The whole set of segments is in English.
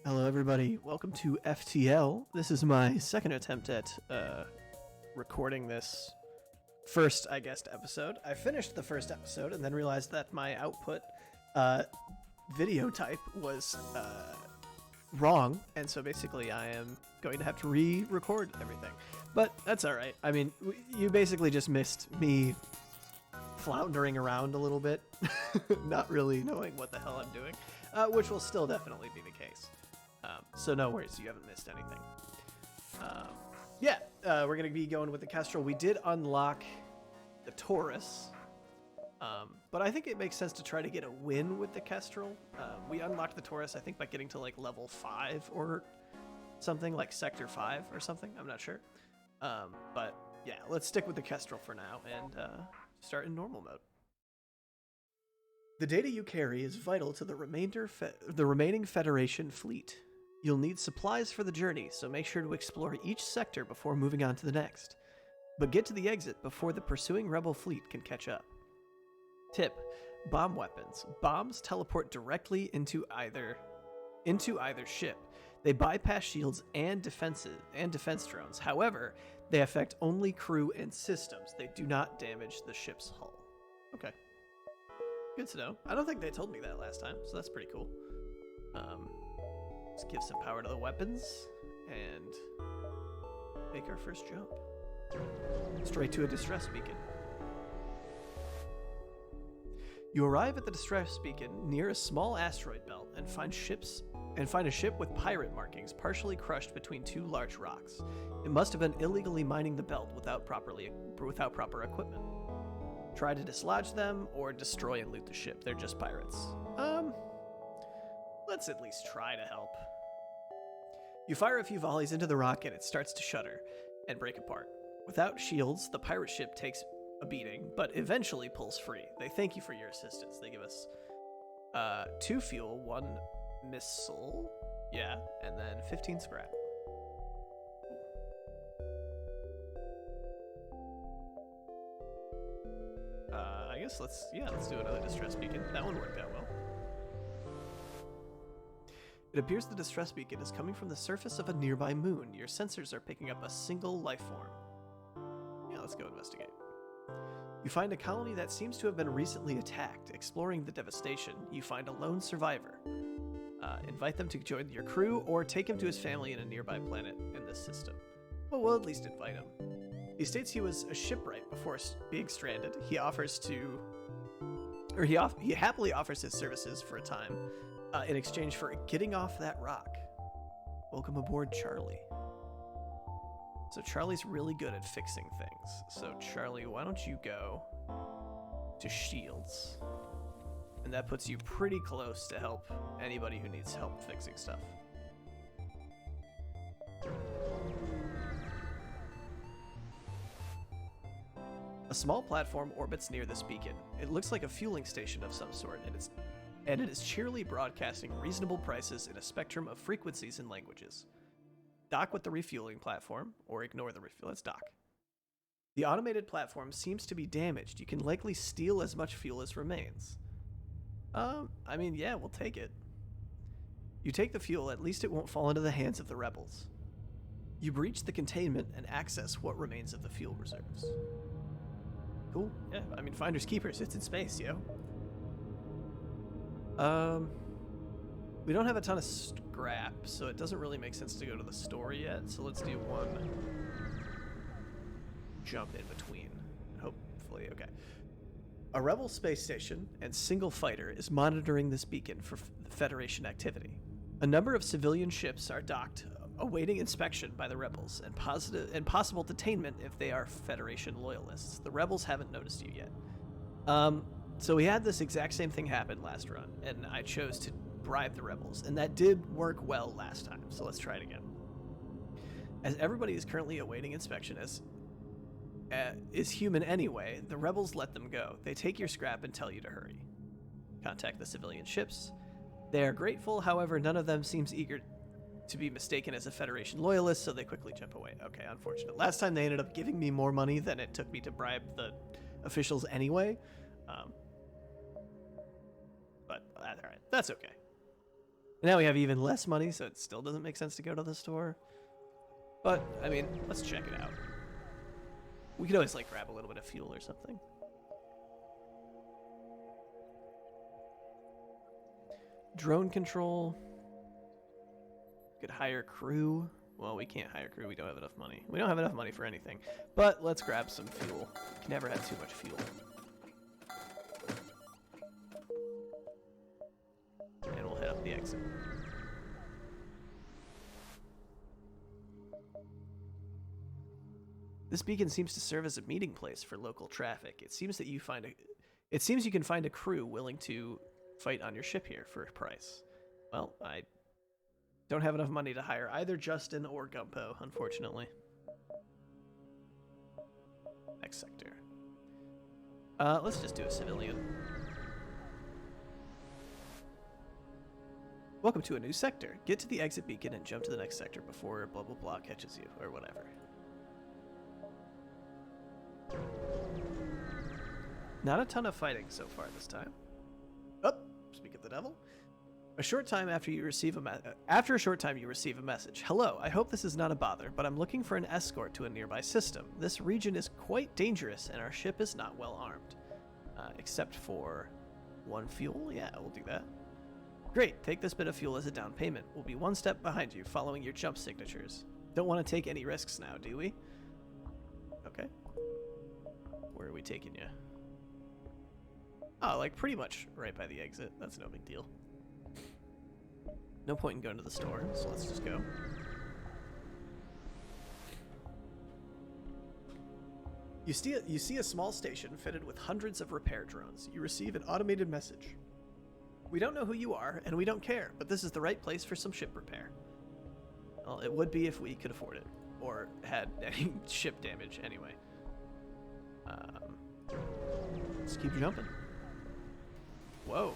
Hello, everybody. Welcome to FTL. This is my second attempt at recording this first, episode. I finished the first episode and then realized that my output video type was wrong, and so basically I am going to have to re-record everything. But that's all right. I mean, you basically just missed me floundering around a little bit, not really knowing what the hell I'm doing, which will still definitely be the case. So no worries, you haven't missed anything. We're going to be going with the Kestrel. We did unlock the Taurus, but I think it makes sense to try to get a win with the Kestrel. We unlocked the Taurus, I think, by getting to like level 5 or something, like Sector 5 or something. I'm not sure. But yeah, let's stick with the Kestrel for now and start in normal mode. The data you carry is vital to the remaining Federation fleet. You'll need supplies for the journey, so make sure to explore each sector before moving on to the next. But get to the exit before the pursuing rebel fleet can catch up. Tip: bomb weapons. Bombs teleport directly into either ship. They bypass shields and defense drones. However, they affect only crew and systems. They do not damage the ship's hull. Okay. Good to know. I don't think they told me that last time, so that's pretty cool. Let's give some power to the weapons and make our first jump. Straight to a distress beacon. You arrive at the distress beacon near a small asteroid belt and find a ship with pirate markings partially crushed between two large rocks. It must have been illegally mining the belt without proper equipment. Try to dislodge them or destroy and loot the ship. They're just pirates. Let's at least try to help. You fire a few volleys into the rock and it starts to shudder and break apart. Without shields, the pirate ship takes a beating, but eventually pulls free. They thank you for your assistance. They give us 2 fuel, 1 missile, and then 15 scrap. I guess let's do another distress beacon. That one worked out well. It appears the distress beacon is coming from the surface of a nearby moon. Your sensors are picking up a single life form. Yeah, let's go investigate. You find a colony that seems to have been recently attacked. Exploring the devastation, you find a lone survivor. Invite them to join your crew or take him to his family in a nearby planet in this system. Well, we'll at least invite him. He states he was a shipwright before being stranded. He happily offers his services for a time in exchange for getting off that rock. Welcome aboard, Charlie. So Charlie's really good at fixing things. So Charlie, why don't you go to shields? And that puts you pretty close to help anybody who needs help fixing stuff. A small platform orbits near this beacon. It looks like a fueling station of some sort, and it is cheerily broadcasting reasonable prices in a spectrum of frequencies and languages. Dock with the refueling platform, or ignore the refuel. Let's dock. The automated platform seems to be damaged. You can likely steal as much fuel as remains. We'll take it. You take the fuel, at least it won't fall into the hands of the rebels. You breach the containment and access what remains of the fuel reserves. Cool. Yeah, finders keepers. It's in space, yo. We don't have a ton of scrap, so it doesn't really make sense to go to the store yet. So let's do one jump in between. Hopefully, okay. A rebel space station and single fighter is monitoring this beacon for Federation activity. A number of civilian ships are docked, awaiting inspection by the rebels and possible detainment if they are Federation loyalists. The rebels haven't noticed you yet. So we had this exact same thing happen last run, and I chose to bribe the rebels, and that did work well last time, so let's try it again. As everybody is currently awaiting inspection as is human anyway, the rebels let them go. They take your scrap and tell you to hurry. Contact the civilian ships. They are grateful, however, none of them seems eager to be mistaken as a Federation loyalist, so they quickly jump away. Okay, unfortunate. Last time they ended up giving me more money than it took me to bribe the officials anyway. But all right, that's okay. Now we have even less money, so it still doesn't make sense to go to the store. But, I mean, let's check it out. We could always, like, grab a little bit of fuel or something. Drone control. Could hire crew. Well, we can't hire crew. We don't have enough money. We don't have enough money for anything. But let's grab some fuel. We can never have too much fuel. And we'll head up the exit. This beacon seems to serve as a meeting place for local traffic. It seems that you can find a crew willing to fight on your ship here for a price. Well, I don't have enough money to hire either Justin or Gumpo, unfortunately. Next sector. Let's just do a civilian. Welcome to a new sector. Get to the exit beacon and jump to the next sector before blah blah blah catches you, or whatever. Not a ton of fighting so far this time. Oh, speak of the devil. After a short time you receive a message. Hello, I hope this is not a bother, but I'm looking for an escort to a nearby system. This region is quite dangerous and our ship is not well armed. Except for one fuel? Yeah, we'll do that. Great, take this bit of fuel as a down payment. We'll be one step behind you, following your jump signatures. Don't want to take any risks now, do we? Okay. Where are we taking you? Oh, like pretty much right by the exit. That's no big deal. No point in going to the store, so let's just go. You see a small station fitted with hundreds of repair drones. You receive an automated message. We don't know who you are, and we don't care, but this is the right place for some ship repair. Well, it would be if we could afford it, or had any ship damage anyway. Let's keep jumping. Whoa.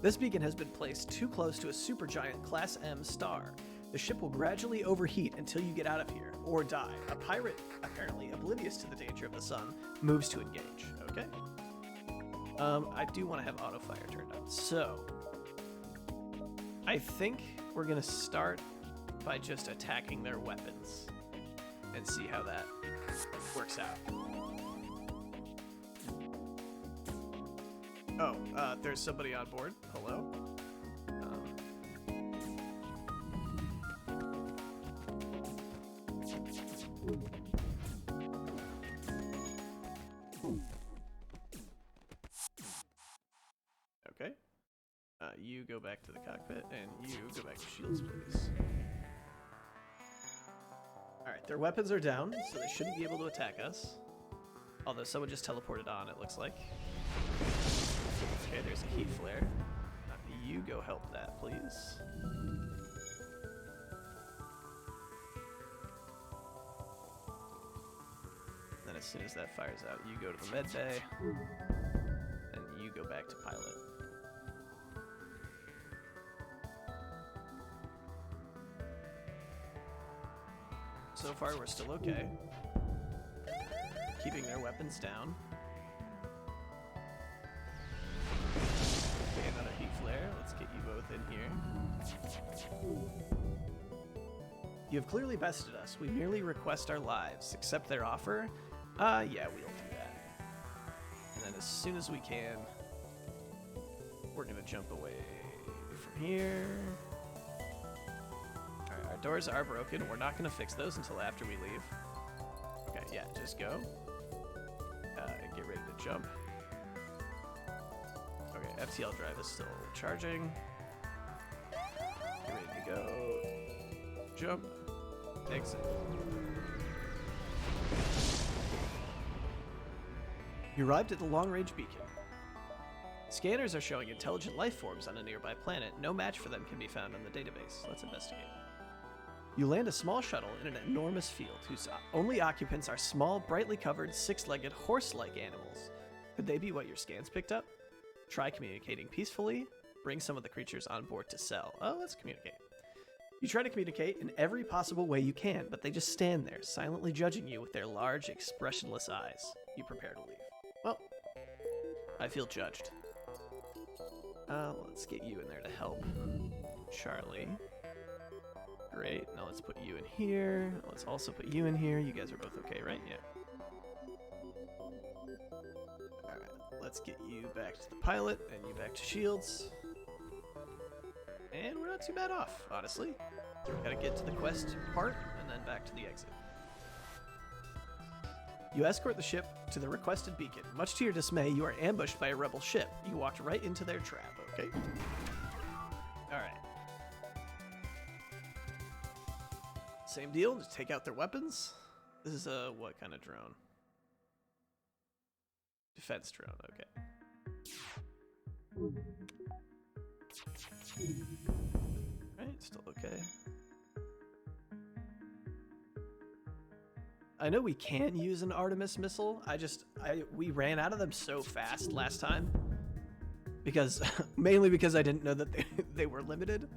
This beacon has been placed too close to a supergiant Class M star. The ship will gradually overheat until you get out of here, or die. A pirate, apparently oblivious to the danger of the sun, moves to engage. Okay. I do want to have auto fire turned on. So, I think we're going to start by just attacking their weapons and see how that works out. Oh, there's somebody on board. Hello? Okay. You go back to the cockpit, and you go back to shields, please. Alright, their weapons are down, so they shouldn't be able to attack us. Although someone just teleported on, it looks like. Okay, there's a heat flare. You go help that, please. Then as soon as that fires out, you go to the med bay, and you go back to pilot. So far, we're still okay. Keeping their weapons down. Okay, another heat flare. Let's get you both in here. You have clearly bested us. We merely request our lives. Accept their offer? Yeah, we'll do that. And then as soon as we can, we're gonna jump away from here. Alright, our doors are broken. We're not gonna fix those until after we leave. Okay, yeah, just go. And get ready to jump. Okay, FTL drive is still charging. Get ready to go. Jump. Exit. You arrived at the long-range beacon. Scanners are showing intelligent life forms on a nearby planet. No match for them can be found on the database. Let's investigate. You land a small shuttle in an enormous field whose only occupants are small, brightly covered, six-legged, horse-like animals. Could they be what your scans picked up? Try communicating peacefully. Bring some of the creatures on board to sell. Oh, let's communicate. You try to communicate in every possible way you can, but they just stand there, silently judging you with their large, expressionless eyes. You prepare to leave. Well, I feel judged. Let's get you in there to help Charlie. Great. Now let's put you in here. Let's also put you in here. You guys are both okay, right? Yeah. Alright, let's get you back to the pilot and you back to shields. And we're not too bad off, honestly. Gotta get to the quest part and then back to the exit. You escort the ship to the requested beacon. Much to your dismay, you are ambushed by a rebel ship. You walked right into their trap, okay? Alright. Same deal, just take out their weapons. This is a, what kind of drone? Defense drone, okay. Alright, still okay. I know we can use an Artemis missile. We ran out of them so fast last time. Because, mainly because I didn't know that they were limited.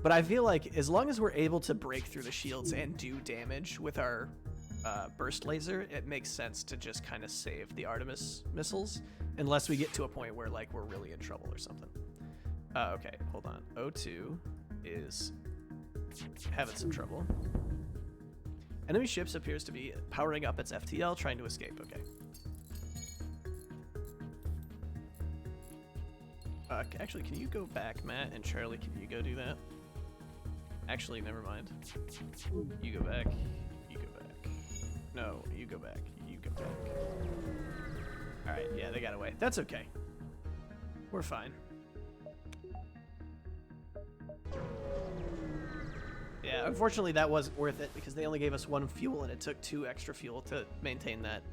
But I feel like as long as we're able to break through the shields and do damage with our burst laser, it makes sense to just kind of save the Artemis missiles, unless we get to a point where like we're really in trouble or something. Okay, hold on. O2 is having some trouble. Enemy ships appears to be powering up its FTL, trying to escape. Okay. Actually, can you go back, Matt? And Charlie, can you go do that? Actually, never mind. You go back. You go back. No, you go back. You go back. Alright, yeah, they got away. That's okay. We're fine. Yeah, unfortunately that wasn't worth it because they only gave us 1 fuel and it took 2 extra fuel to maintain that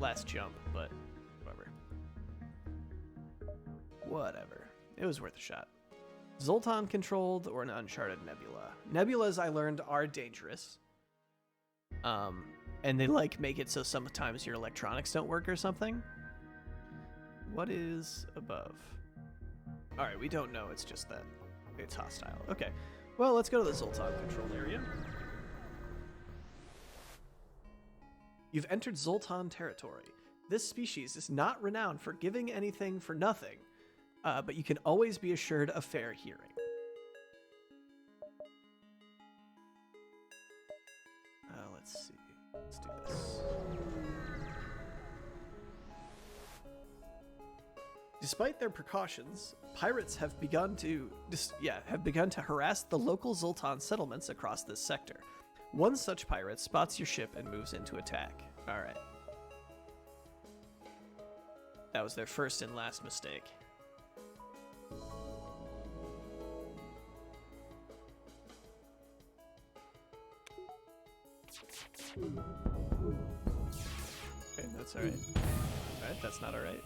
last jump, but whatever. Whatever. It was worth a shot. Zoltan controlled or an uncharted nebula. Nebulas, I learned, are dangerous. And they like make it so sometimes your electronics don't work or something. What is above? Alright, we don't know, it's just that it's hostile. Okay. Well, let's go to the Zoltan controlled area. You've entered Zoltan territory. This species is not renowned for giving anything for nothing, but you can always be assured of fair hearing. Let's see. Let's do this. Despite their precautions, pirates have begun to harass the local Zoltan settlements across this sector. One such pirate spots your ship and moves in to attack. All right. That was their first and last mistake. Okay, that's all right. All right, that's not all right.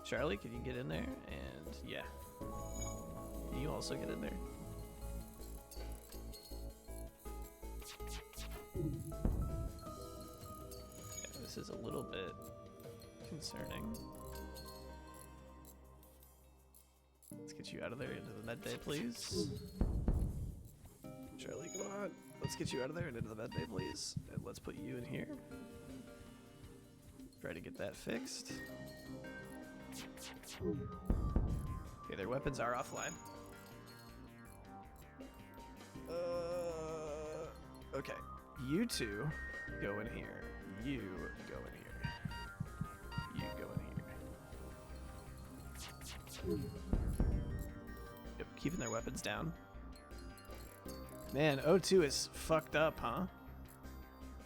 Charlie, can you get in there? And yeah. Can you also get in there? Yeah, this is a little bit concerning. Let's get you out of there into the med bay, please. Charlie, come on. Let's get you out of there and into the med bay, please. And let's put you in here. Try to get that fixed. Okay, their weapons are offline. Okay. You two go in here. You go in here. You go in here. Yep, keeping their weapons down. Man, O2 is fucked up, huh?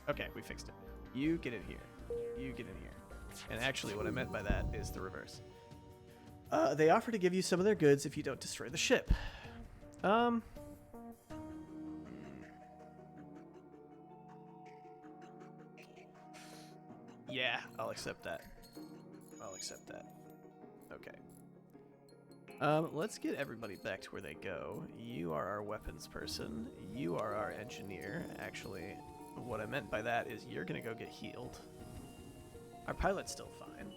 Okay, we fixed it. You get in here. You get in here. And actually, what I meant by that is the reverse. They offer to give you some of their goods if you don't destroy the ship. Yeah, I'll accept that. I'll accept that. Okay. Let's get everybody back to where they go. You are our weapons person. You are our engineer. Actually, what I meant by that is you're gonna go get healed. Our pilot's still fine.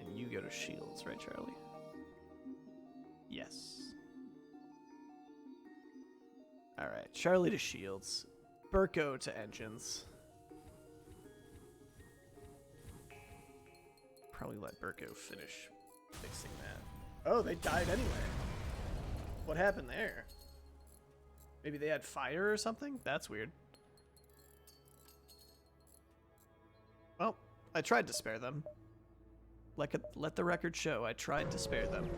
And you go to shields, right, Charlie? Yes. Alright, Charlie to shields. Burko to engines. probably let Burko finish fixing that. Oh, they died anyway. What happened there? Maybe they had fire or something? That's weird. Well, I tried to spare them. Let the record show I tried to spare them.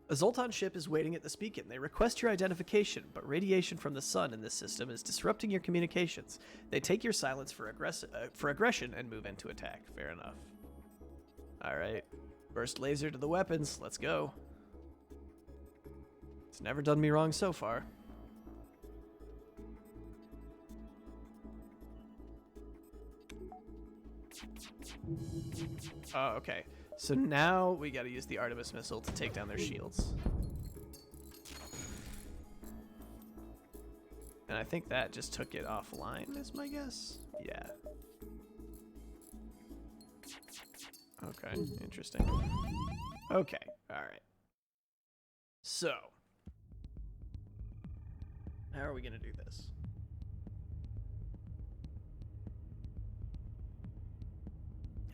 A Zoltan ship is waiting at this beacon. They request your identification, but radiation from the sun in this system is disrupting your communications. They take your silence for aggression and move into attack. Fair enough. All right. Burst laser to the weapons. Let's go. It's never done me wrong so far. Oh, okay. So now we gotta use the Artemis missile to take down their shields. And I think that just took it offline, is my guess. Yeah. Okay, interesting. Okay, alright. So, how are we gonna do this?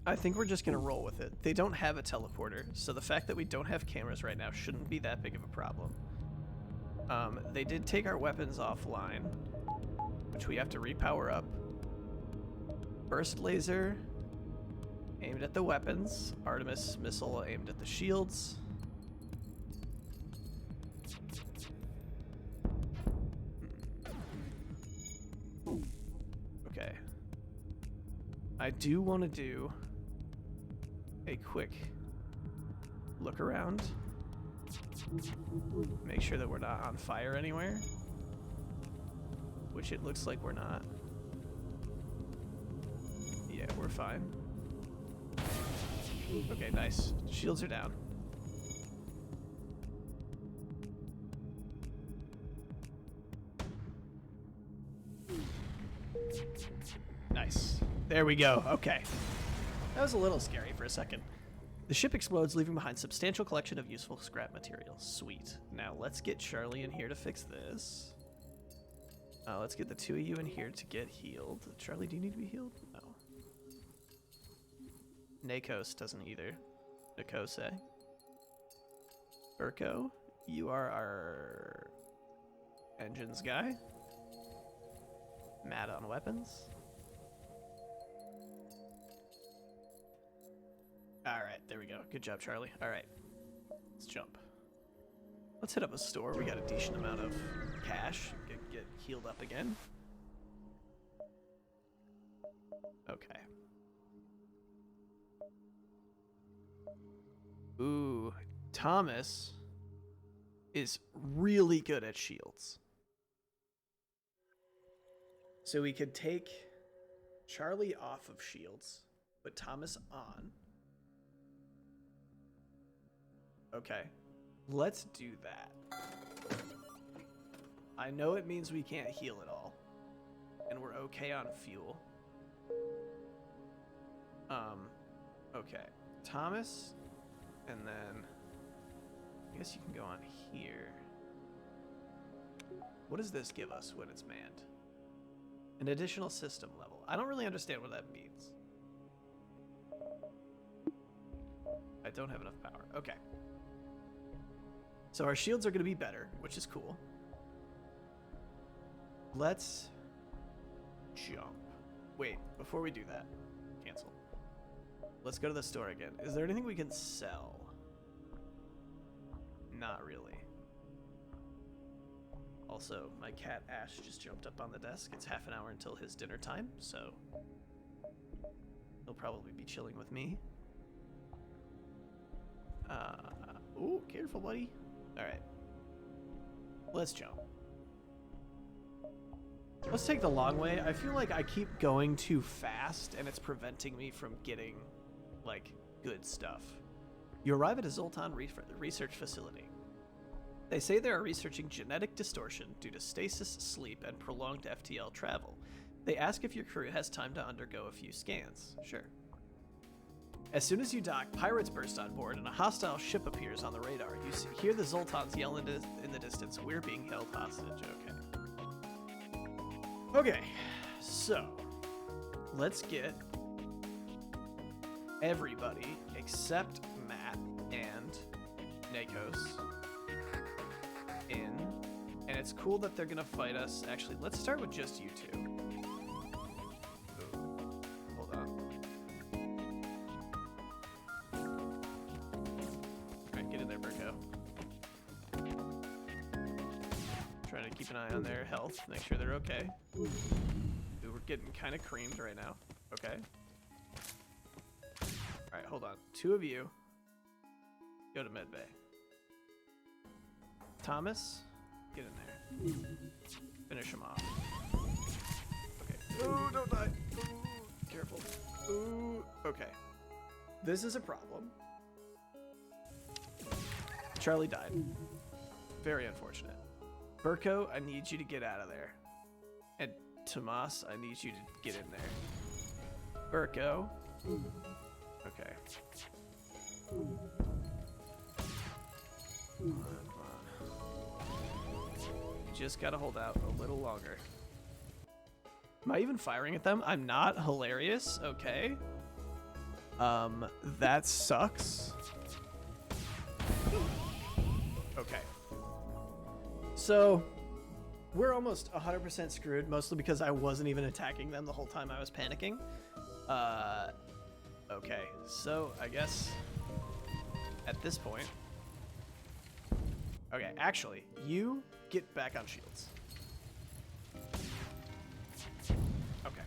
I think we're just going to roll with it. They don't have a teleporter, so the fact that we don't have cameras right now shouldn't be that big of a problem. They did take our weapons offline, which we have to repower up. Burst laser aimed at the weapons. Artemis missile aimed at the shields. Okay. I do want to do a quick look around. Make sure that we're not on fire anywhere. Which it looks like we're not. Yeah, we're fine. Okay, nice. Shields are down. Nice. There we go. Okay. That was a little scary for a second. The ship explodes, leaving behind a substantial collection of useful scrap materials. Sweet. Now let's get Charlie in here to fix this. Let's get the two of you in here to get healed. Charlie, do you need to be healed? No. Nakos doesn't either. Nakose. Burko, you are our engines guy. Mad on weapons. Alright, there we go. Good job, Charlie. Alright, let's jump. Let's hit up a store. We got a decent amount of cash. Get healed up again. Okay. Ooh, Thomas is really good at shields. So we could take Charlie off of shields, put Thomas on. Okay, let's do that. I know it means we can't heal at all, and we're okay on fuel. Okay, Thomas, and then I guess you can go on here. What does this give us when it's manned? An additional system level. I don't really understand what that means. I don't have enough power. Okay. So our shields are going to be better, which is cool. Let's jump. Wait, before we do that, cancel. Let's go to the store again. Is there anything we can sell? Not really. Also, my cat Ash just jumped up on the desk. It's half an hour until his dinner time, so he'll probably be chilling with me. Ooh, careful, buddy. All right, let's jump. Let's take the long way. I feel like I keep going too fast, and it's preventing me from getting, like, good stuff. You arrive at a Zoltan research facility. They say they are researching genetic distortion due to stasis, sleep, and prolonged FTL travel. They ask if your crew has time to undergo a few scans. Sure. As soon as you dock, pirates burst on board and a hostile ship appears on the radar. You hear the Zoltans yell in the distance, "We're being held hostage." Okay. Okay, so let's get everybody except Matt and Nakos in. And it's cool that they're gonna fight us. Actually, let's start with just you two. Ooh, hold on. Alright, get in there, Burko. Trying to keep an eye on their health, make sure they're okay. Ooh, we're getting kind of creamed right now. Okay. Alright, hold on. Two of you go to medbay. Thomas, get in there. Finish him off. Okay. Ooh, don't die. Ooh, careful. Ooh, okay. This is a problem. Charlie died. Very unfortunate. Burko, I need you to get out of there. And Tomas, I need you to get in there. Burko. Okay. Come on. Just gotta hold out a little longer. Am I even firing at them? I'm not. Hilarious. Okay. That sucks. Okay. So, we're almost 100% screwed, mostly because I wasn't even attacking them the whole time I was panicking. Okay, so I guess at this point... Okay, actually, you get back on shields. Okay.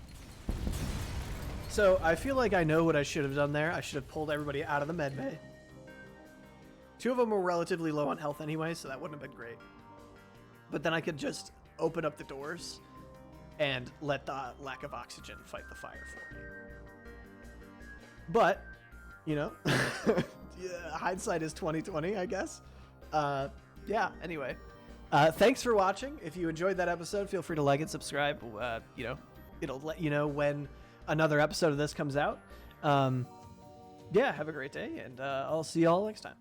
So, I feel like I know what I should have done there. I should have pulled everybody out of the med bay. Two of them were relatively low on health anyway, so that wouldn't have been great. But then I could just open up the doors and let the lack of oxygen fight the fire for me. But, you know, yeah, hindsight is 20/20, I guess. Yeah, anyway. Thanks for watching. If you enjoyed that episode, feel free to like and subscribe. You know, it'll let you know when another episode of this comes out. Yeah, have a great day, and I'll see y'all next time.